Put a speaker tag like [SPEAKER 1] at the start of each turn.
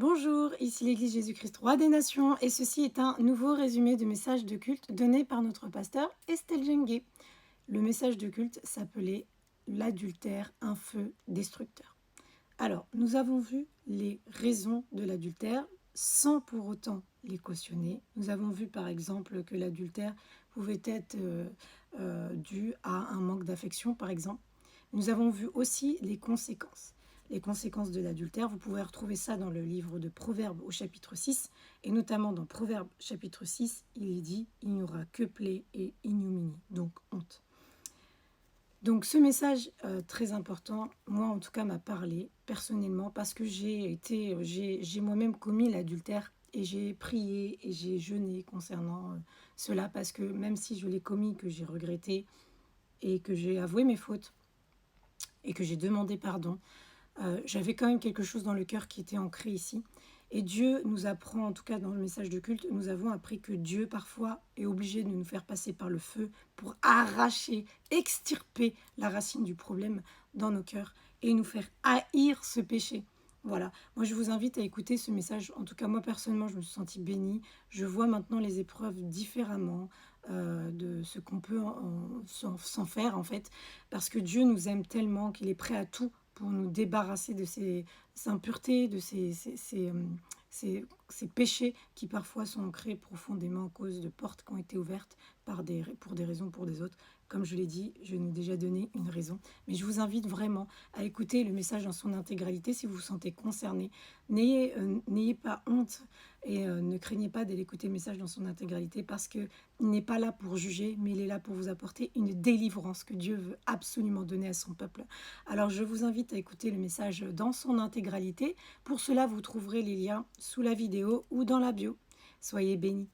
[SPEAKER 1] Bonjour, ici l'Église Jésus-Christ, Roi des Nations, et ceci est un nouveau résumé de message de culte donné par notre pasteur Estelle Jenguet. Le message de culte s'appelait l'adultère, un feu destructeur. Alors, nous avons vu les raisons de l'adultère sans pour autant les cautionner. Nous avons vu par exemple que l'adultère pouvait être dû à un manque d'affection, par exemple. Nous avons vu aussi les conséquences. Les conséquences de l'adultère, vous pouvez retrouver ça dans le livre de Proverbes au chapitre 6, et notamment dans Proverbes chapitre 6, il est dit « Il n'y aura que plaie et ignominie », donc honte. Donc ce message très important, moi en tout cas m'a parlé personnellement parce que j'ai moi-même commis l'adultère et j'ai prié et j'ai jeûné concernant cela parce que même si je l'ai commis, que j'ai regretté et que j'ai avoué mes fautes et que j'ai demandé pardon, j'avais quand même quelque chose dans le cœur qui était ancré ici. Et Dieu nous apprend, en tout cas dans le message de culte, nous avons appris que Dieu parfois est obligé de nous faire passer par le feu pour arracher, extirper la racine du problème dans nos cœurs et nous faire haïr ce péché. Voilà, moi je vous invite à écouter ce message. En tout cas, moi personnellement, je me suis sentie bénie. Je vois maintenant les épreuves différemment de ce qu'on peut s'en faire en fait, parce que Dieu nous aime tellement qu'il est prêt à tout pour nous débarrasser de ces impuretés, de ces péchés qui parfois sont ancrés profondément à cause de portes qui ont été ouvertes pour des raisons, pour des autres. Comme je l'ai dit, je n'ai déjà donné une raison. Mais je vous invite vraiment à écouter le message dans son intégralité si vous vous sentez concerné. N'ayez pas honte et ne craignez pas d'aller écouter le message dans son intégralité parce qu'il n'est pas là pour juger, mais il est là pour vous apporter une délivrance que Dieu veut absolument donner à son peuple. Alors je vous invite à écouter le message dans son intégralité. Pour cela, vous trouverez les liens sous la vidéo ou dans la bio. Soyez bénis.